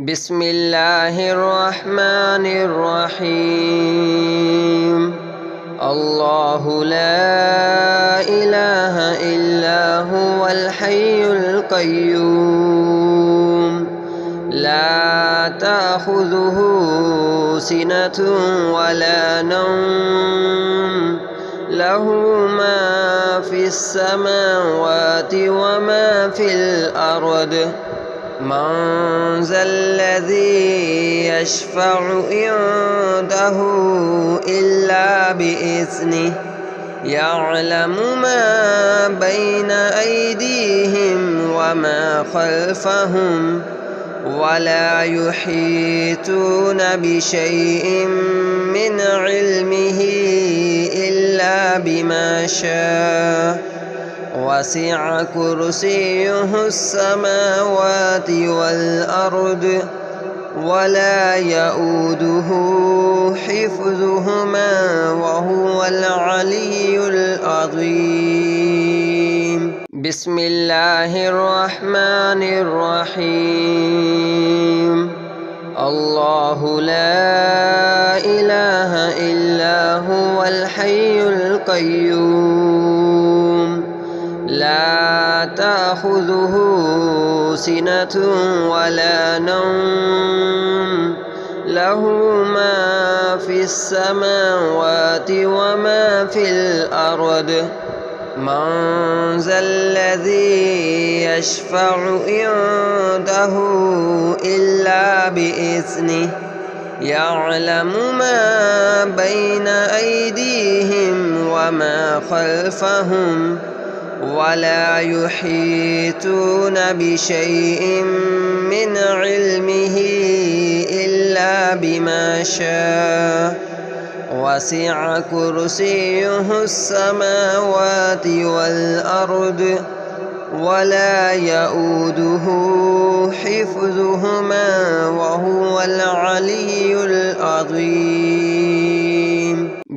بسم الله الرحمن الرحيم. الله لا إله إلا هو الحي القيوم لا تأخذه سنة ولا نوم له ما في السماوات وما في الأرض من ذا الذي يشفع عنده إلا بإذنه يعلم ما بين أيديهم وما خلفهم ولا يحيطون بشيء من علمه إلا بما شاء وسع كرسيه السماوات والأرض ولا يؤوده حفظهما وهو العلي العظيم. بسم الله الرحمن الرحيم. الله لا إله إلا هو الحي القيوم لا تأخذه سنة ولا نوم له ما في السماوات وما في الأرض من ذا الذي يشفع عنده إلا بإذنه يعلم ما بين أيديهم وما خلفهم ولا يحيطون بشيء من علمه إلا بما شاء وسع كرسيه السماوات والأرض ولا يؤوده حفظهما وهو العلي العظيم.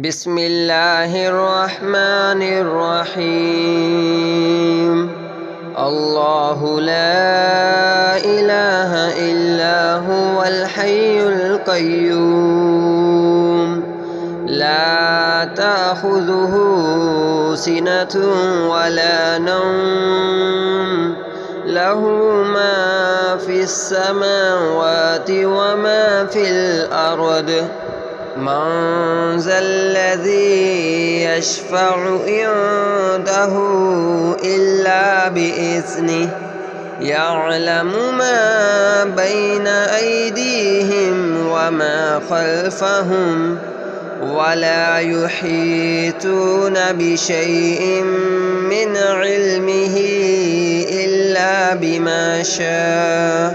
بسم الله الرحمن الرحيم. الله لا إله إلا هو الحي القيوم لا تأخذه سنة ولا نوم له ما في السماوات وما في الأرض من ذا الذي يشفع عنده إلا بإذنه يعلم ما بين أيديهم وما خلفهم ولا يحيطون بشيء من علمه إلا بما شاء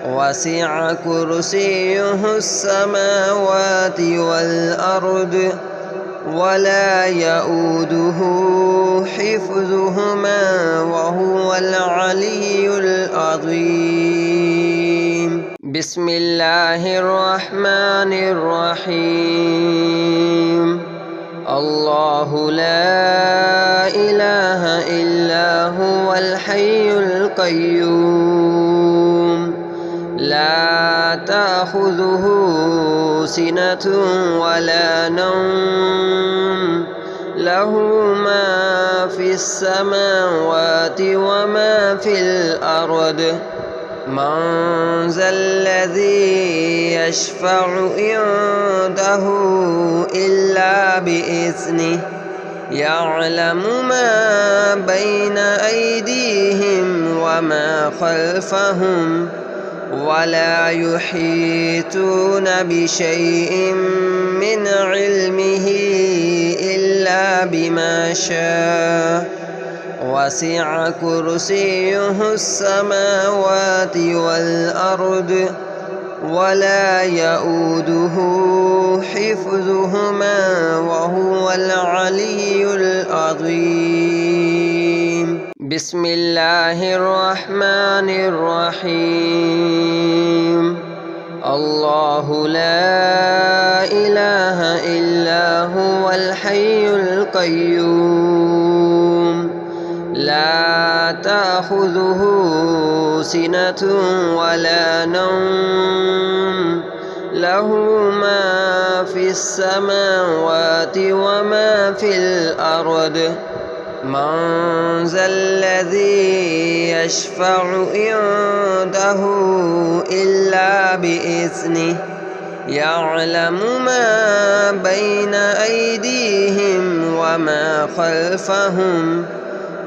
وسع كرسيه السماوات والأرض ولا يؤوده حفظهما وهو العلي العظيم. بسم الله الرحمن الرحيم. الله لا إله إلا هو الحي القيوم لا تأخذه سنة ولا نوم له ما في السماوات وما في الأرض من ذا الذي يشفع عنده إلا بإذنه يعلم ما بين أيديهم وما خلفهم ولا يحيطون بشيء من علمه إلا بما شاء وسع كرسيه السماوات والأرض ولا يؤوده حفظهما وهو العلي العظيم. بسم الله الرحمن الرحيم. الله لا إله إلا هو الحي القيوم لا تأخذه سنة ولا نوم له ما في السماوات وما في الأرض من ذا الذي يشفع عنده إلا بإذنه يعلم ما بين أيديهم وما خلفهم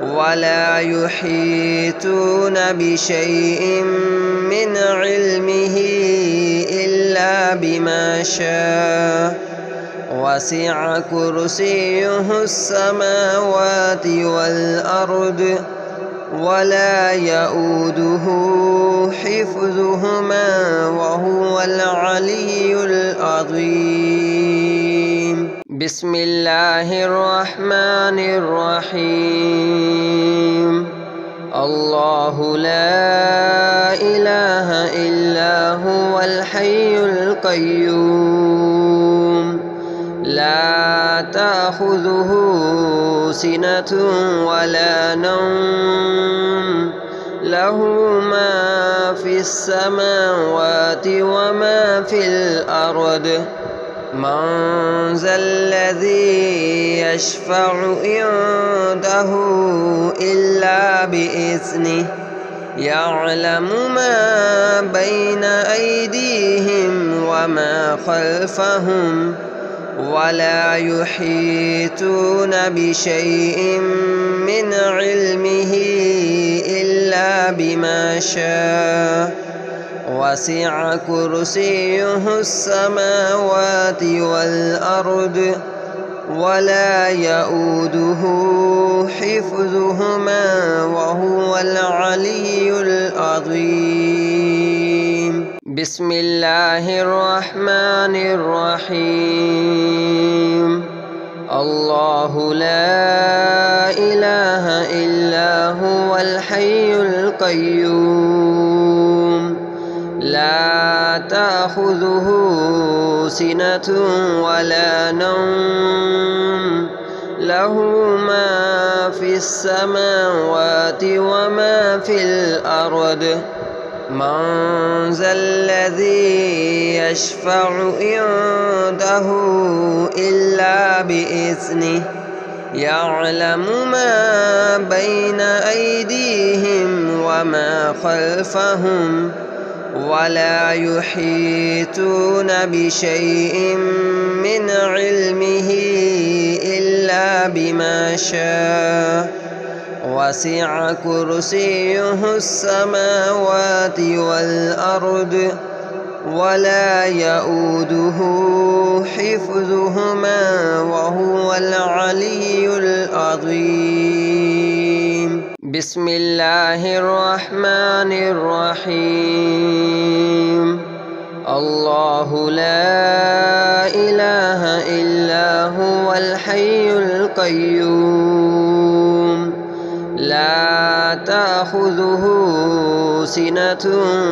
ولا يحيطون بشيء من علمه إلا بما شاء وسع كرسيه السماوات والأرض ولا يؤوده حفظهما وهو العلي العظيم. بسم الله الرحمن الرحيم. الله لا إله إلا هو الحي القيوم لا تأخذه سنة ولا نوم له ما في السماوات وما في الأرض من ذا الذي يشفع عنده إلا بإذنه يعلم ما بين أيديهم وما خلفهم ولا يحيطون بشيء من علمه إلا بما شاء وسع كرسيه السماوات والأرض ولا يؤوده حفظهما وهو العلي العظيم. بسم الله الرحمن الرحيم. الله لا إله إلا هو الحي القيوم لا تأخذه سنة ولا نوم له ما في السماوات وما في الأرض من ذا الذي يشفع عنده إلا بإذنه يعلم ما بين أيديهم وما خلفهم ولا يحيطون بشيء من علمه إلا بما شاء وسع كرسيه السماوات والأرض ولا يؤوده حفظهما وهو العلي العظيم. بسم الله الرحمن الرحيم. الله لا إله إلا هو الحي القيوم لا تأخذه سنة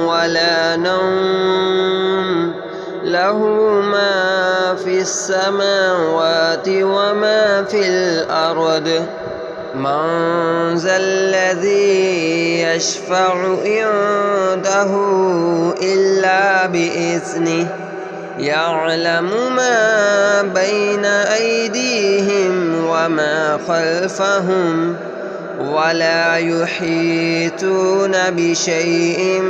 ولا نوم له ما في السماوات وما في الأرض من ذا الذي يشفع عنده إلا بإذنه يعلم ما بين أيديهم وما خلفهم ولا يحيطون بشيء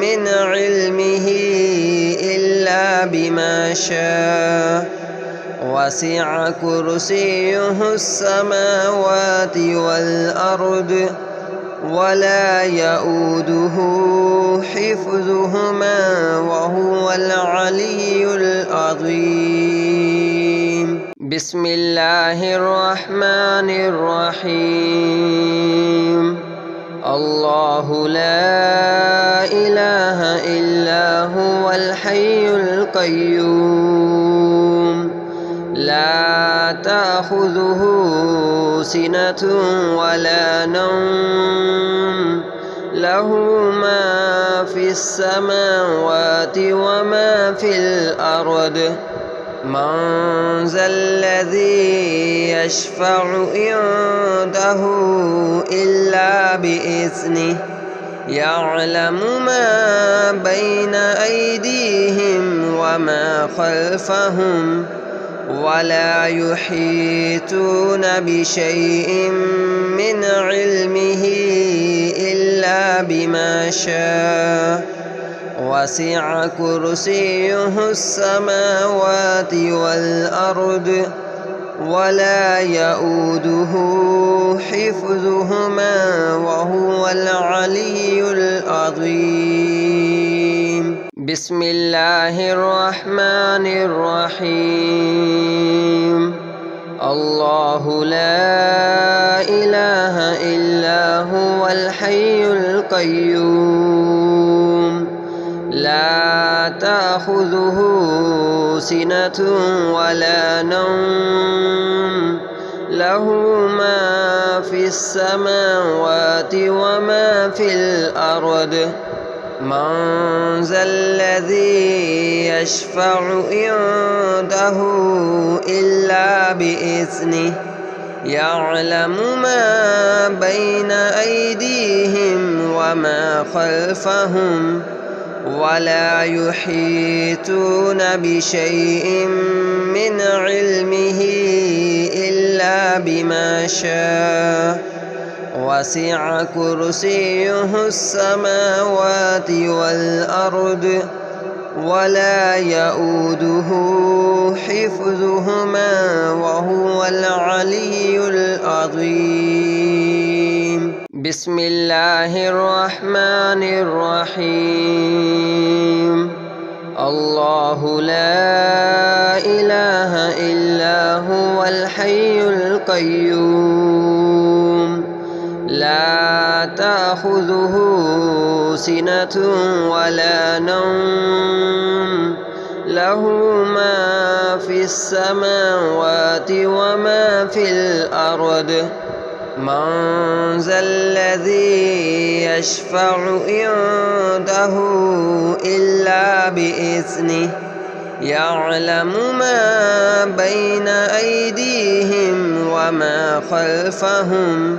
من علمه إلا بما شاء وسع كرسيه السماوات والأرض ولا يؤوده حفظهما وهو العلي العظيم. بسم الله الرحمن الرحيم. الله لا إله إلا هو الحي القيوم لا تأخذه سنة ولا نوم له ما في السماوات وما في الأرض من ذا الذي يشفع عنده إلا بإذنه يعلم ما بين أيديهم وما خلفهم ولا يحيطون بشيء من علمه إلا بما شاء وسع كرسيه السماوات والأرض ولا يؤوده حفظهما وهو العلي العظيم. بسم الله الرحمن الرحيم. الله لا إله إلا هو الحي القيوم لا تأخذه سنة ولا نوم له ما في السماوات وما في الأرض من ذا الذي يشفع عنده إلا بإذنه يعلم ما بين أيديهم وما خلفهم ولا يحيطون بشيء من علمه إلا بما شاء وسع كرسيه السماوات والأرض ولا يؤوده حفظهما وهو العلي العظيم. بسم الله الرحمن الرحيم. الله لا إله إلا هو الحي القيوم لا تأخذه سنة ولا نوم له ما في السماوات وما في الأرض من ذا الذي يشفع عنده إلا بإذنه يعلم ما بين أيديهم وما خلفهم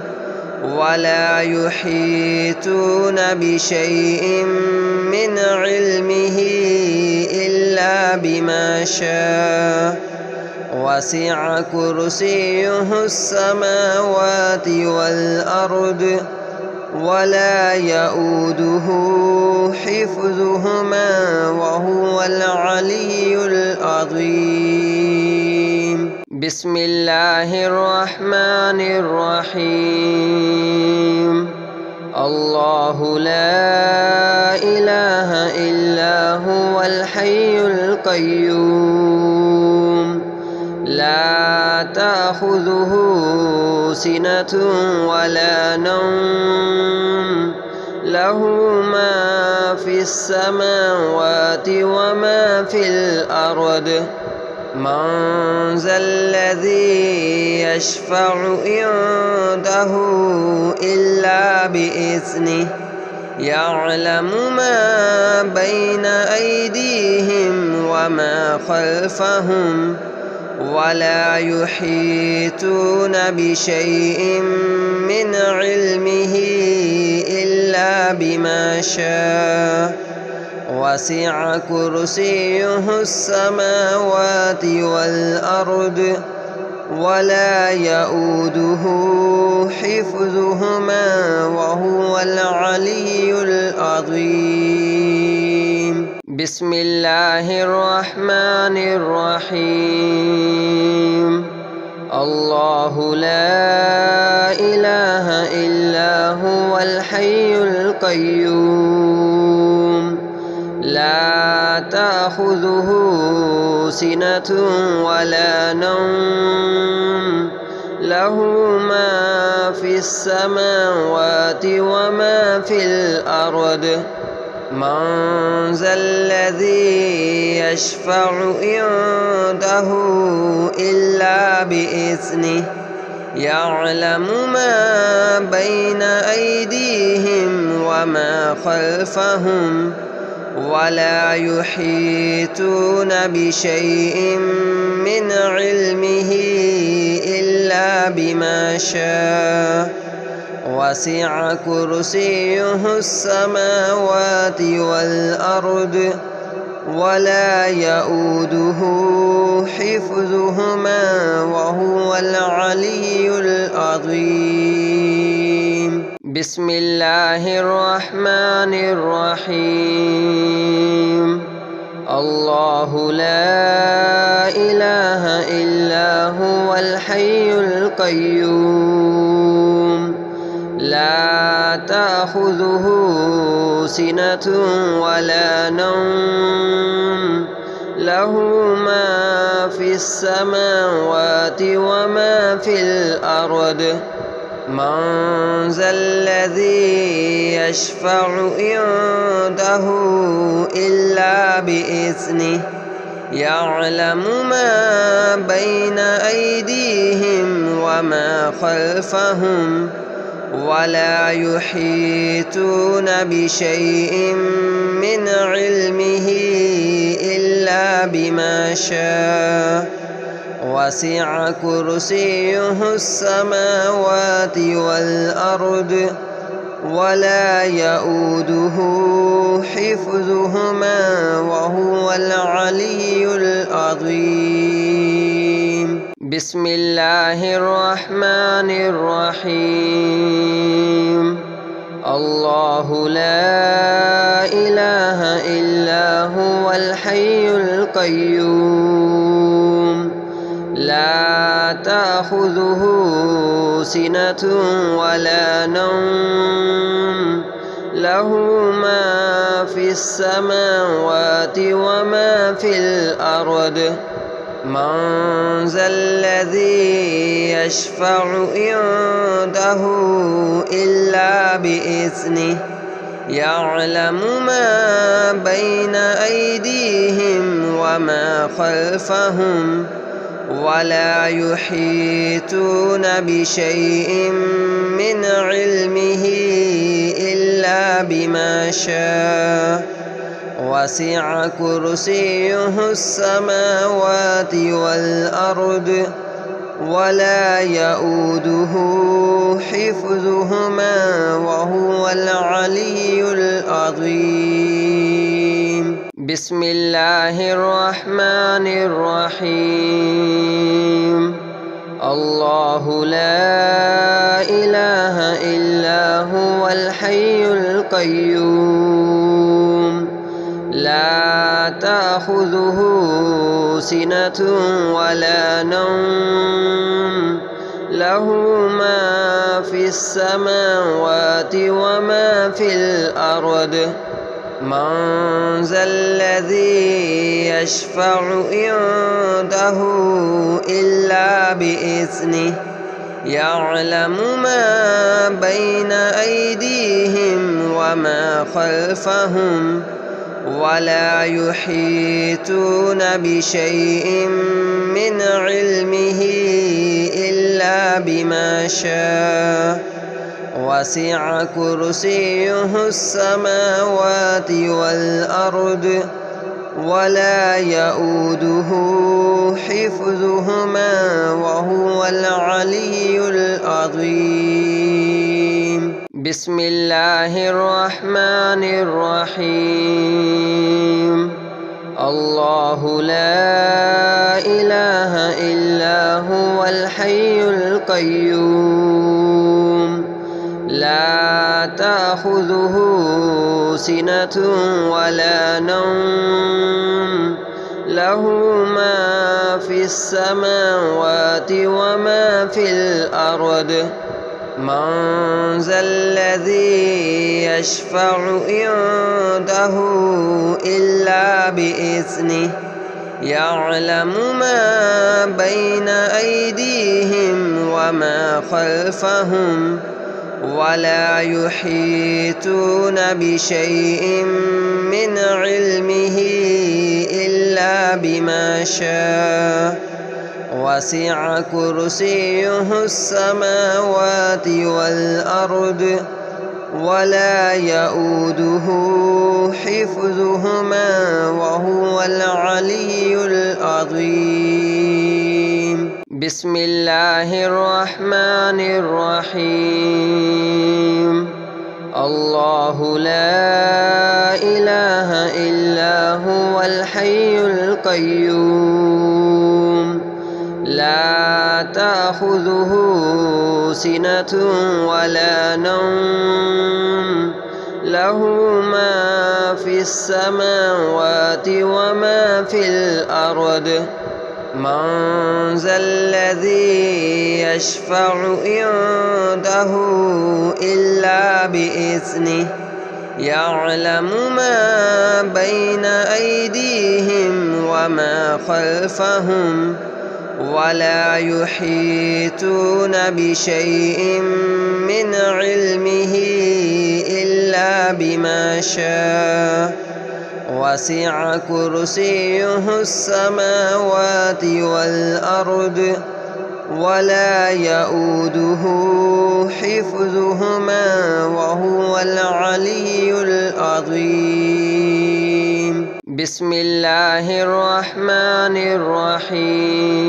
ولا يحيطون بشيء من علمه إلا بما شاء وسع كرسيه السماوات والأرض ولا يؤوده حفظهما وهو العلي العظيم. بسم الله الرحمن الرحيم. الله لا إله إلا هو الحي القيوم لا تأخذه سنة ولا نوم له ما في السماوات وما في الأرض من ذا الذي يشفع عنده إلا بإذنه يعلم ما بين أيديهم وما خلفهم ولا يحيطون بشيء من علمه إلا بما شاء وسع كرسيه السماوات والأرض ولا يؤوده حفظهما وهو العلي العظيم. بسم الله الرحمن الرحيم. الله لا إله إلا هو الحي القيوم لا تأخذه سنة ولا نوم له ما في السماوات وما في الأرض من ذا الذي يشفع عنده إلا بإذنه يعلم ما بين أيديهم وما خلفهم ولا يحيطون بشيء من علمه إلا بما شاء وسع كرسيه السماوات والأرض ولا يؤوده حفظهما وهو العلي العظيم. بسم الله الرحمن الرحيم. الله لا إله إلا هو الحي القيوم لا تأخذه سنة ولا نوم له ما في السماوات وما في الأرض من ذا الذي يشفع عنده إلا بإذنه يعلم ما بين أيديهم وما خلفهم ولا يحيطون بشيء من علمه إلا بما شاء وسع كرسيه السماوات والأرض ولا يؤوده حفظهما وهو العلي العظيم. بسم الله الرحمن الرحيم. الله لا إله إلا هو الحي القيوم لا تأخذه سنة ولا نوم له ما في السماوات وما في الأرض من ذا الذي يشفع عنده إلا بإذنه يعلم ما بين أيديهم وما خلفهم ولا يحيطون بشيء من علمه إلا بما شاء وسع كرسيه السماوات والأرض ولا يؤوده حفظهما وهو العلي العظيم. بسم الله الرحمن الرحيم. الله لا إله إلا هو الحي القيوم لا تأخذه سنة ولا نوم له ما في السماوات وما في الأرض من ذا الذي يشفع عنده إلا بإذنه يعلم ما بين أيديهم وما خلفهم ولا يحيطون بشيء من علمه إلا بما شاء وسع كرسيه السماوات والأرض ولا يؤوده حفظهما وهو العلي العظيم. بسم الله الرحمن الرحيم. الله لا إله إلا هو الحي القيوم لا تأخذه سنة ولا نوم له ما في السماوات وما في الأرض من ذا الذي يشفع عنده إلا بإذنه يعلم ما بين أيديهم وما خلفهم ولا يحيطون بشيء من علمه إلا بما شاء وسع كرسيه السماوات والأرض ولا يؤوده حفظهما وهو العلي العظيم. بسم الله الرحمن الرحيم الله لا إله إلا هو الحي القيوم لا تأخذه سنة ولا نوم له ما في السماوات وما في الأرض من ذا الذي يشفع عنده إلا بإذنه يعلم ما بين أيديهم وما خلفهم ولا يحيطون بشيء من علمه إلا بما شاء وسع كرسيه السماوات والأرض ولا يؤوده حفظهما وهو العلي العظيم بسم الله الرحمن الرحيم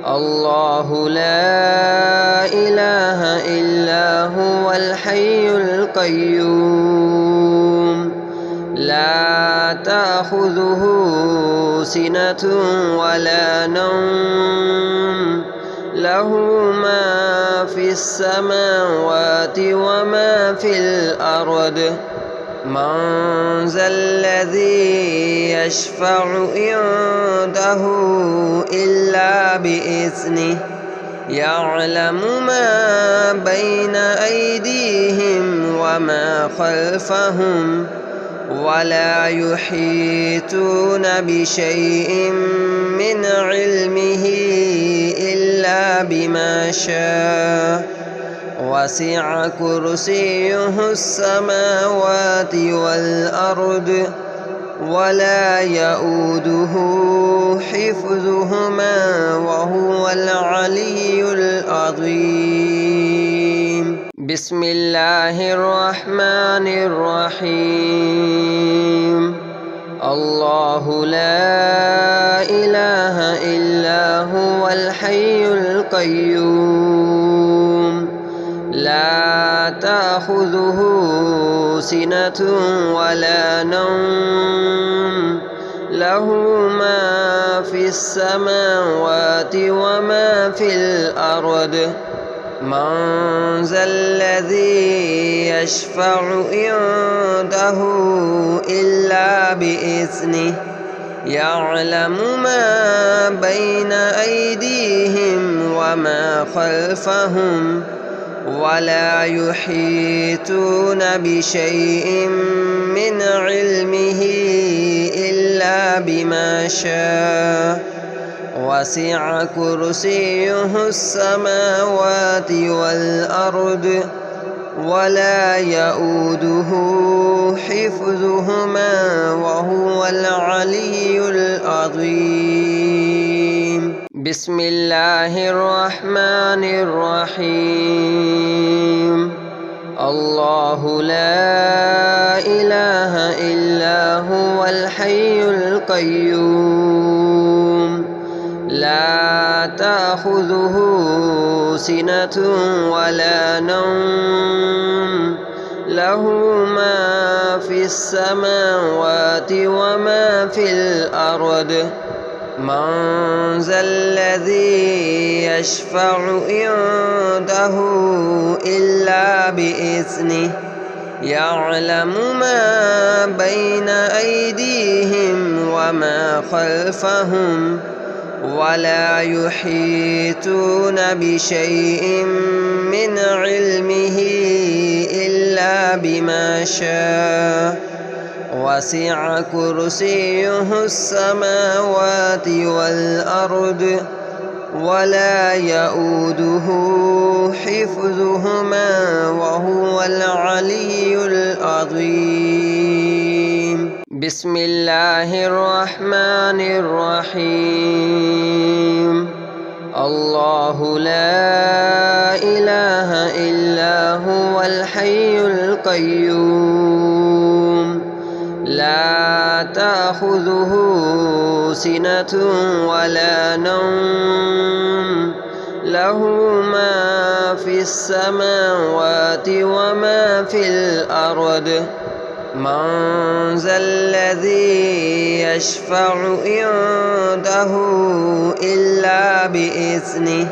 الله لا إله إلا هو الحي القيوم لا تأخذه سنة ولا نوم له ما في السماوات وما في الأرض من ذا الذي يشفع عنده إلا بإذنه يعلم ما بين أيديهم وما خلفهم ولا يحيطون بشيء من علمه إلا بما شاء وسع كرسيه السماوات والأرض ولا يؤوده حفظهما وهو العلي العظيم بسم الله الرحمن الرحيم الله لا إله إلا هو الحي القيوم لا تأخذه سنة ولا نوم له ما في السماوات وما في الأرض من ذا الذي يشفع عنده إلا بإذنه يعلم ما بين أيديهم وما خلفهم ولا يحيطون بشيء من علمه إلا بما شاء وسع كرسيه السماوات والأرض ولا يؤوده حفظهما وهو العلي العظيم بسم الله الرحمن الرحيم الله لا إله إلا هو الحي القيوم لا تأخذه سنة ولا نوم له ما في السماوات وما في الأرض من ذا الذي يشفع عنده إلا بإذنه يعلم ما بين أيديهم وما خلفهم ولا يحيطون بشيء من علمه إلا بما شاء وسع كرسيه السماوات والأرض ولا يؤوده حفظهما وهو العلي العظيم بسم الله الرحمن الرحيم الله لا إله إلا هو الحي القيوم لا تأخذه سنة ولا نوم له ما في السماوات وما في الأرض من ذا الذي يشفع عنده إلا بإذنه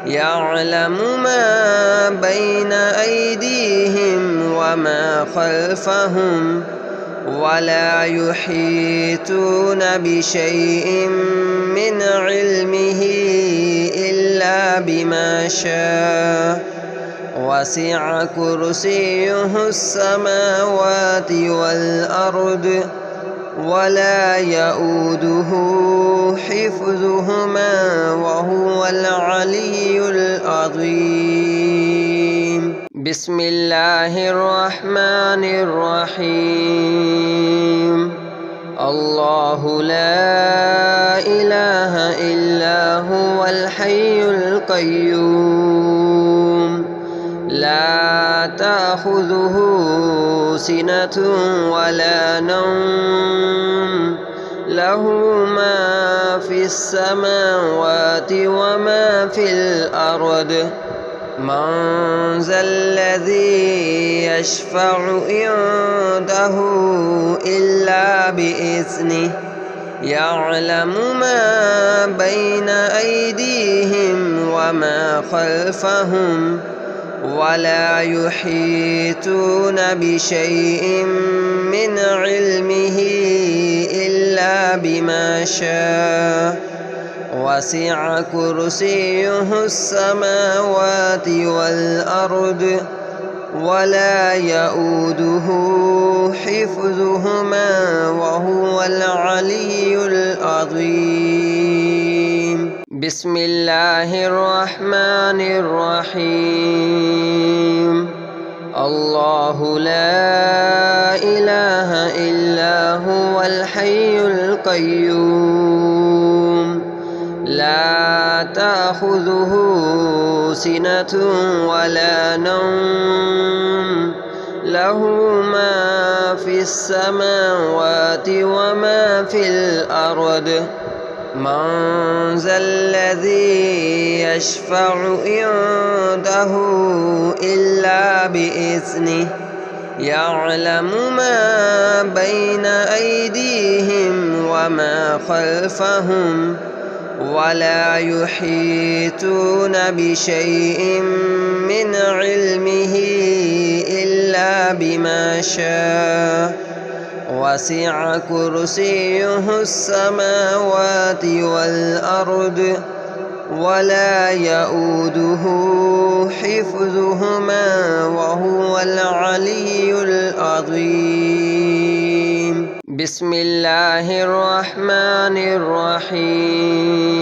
يعلم ما بين أيديهم وما خلفهم ولا يحيطون بشيء من علمه إلا بما شاء وسع كرسيه السماوات والأرض ولا يؤوده حفظهما وهو العلي العظيم. بسم الله الرحمن الرحيم. الله لا إله إلا هو الحي القيوم لا تأخذه سنة ولا نوم له ما في السماوات وما في الأرض من ذا الذي يشفع عنده إلا بإذنه يعلم ما بين أيديهم وما خلفهم ولا يحيطون بشيء من علمه إلا بما شاء وسع كرسيه السماوات والأرض ولا يؤوده حفظهما وهو العلي العظيم. بسم الله الرحمن الرحيم. الله لا إله إلا هو الحي القيوم لا تأخذه سنة ولا نوم له ما في السماوات وما في الأرض من ذا الذي يشفع عنده إلا بإذنه يعلم ما بين أيديهم وما خلفهم ولا يحيطون بشيء من علمه إلا بما شاء وسع كرسيه السماوات والأرض ولا يؤوده حفظهما وهو العلي العظيم. بسم الله الرحمن الرحيم.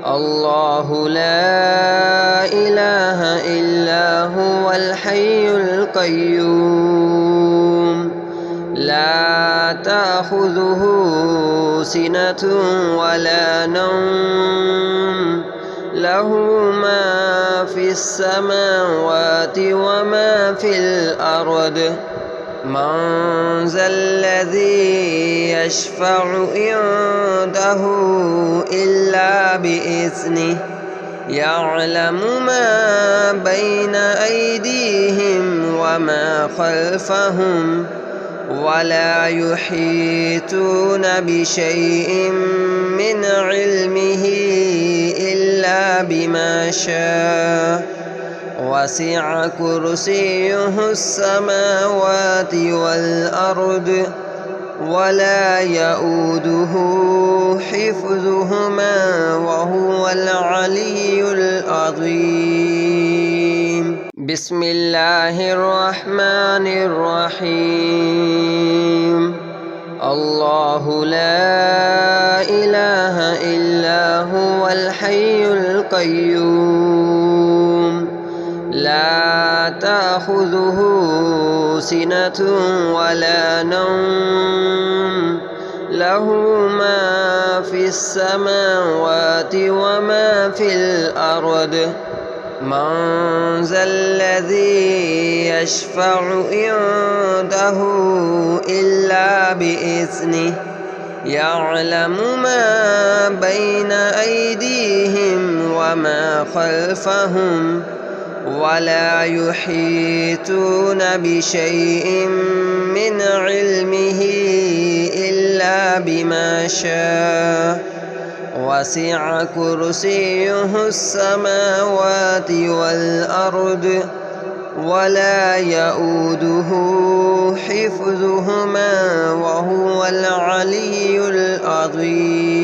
الله لا إله إلا هو الحي القيوم لا تأخذه سنة ولا نوم له ما في السماوات وما في الأرض من ذا الذي يشفع عنده إلا بإذنه يعلم ما بين أيديهم وما خلفهم ولا يحيطون بشيء من علمه إلا بما شاء وسع كرسيه السماوات والأرض ولا يؤوده حفظهما وهو العلي العظيم. بسم الله الرحمن الرحيم. الله لا إله إلا هو الحي القيوم لا تأخذه سنة ولا نوم له ما في السماوات وما في الأرض من ذا الذي يشفع عنده إلا بإذنه يعلم ما بين أيديهم وما خلفهم ولا يحيطون بشيء من علمه إلا بما شاء وسع كرسيه السماوات والأرض ولا يؤوده حفظهما وهو العلي العظيم.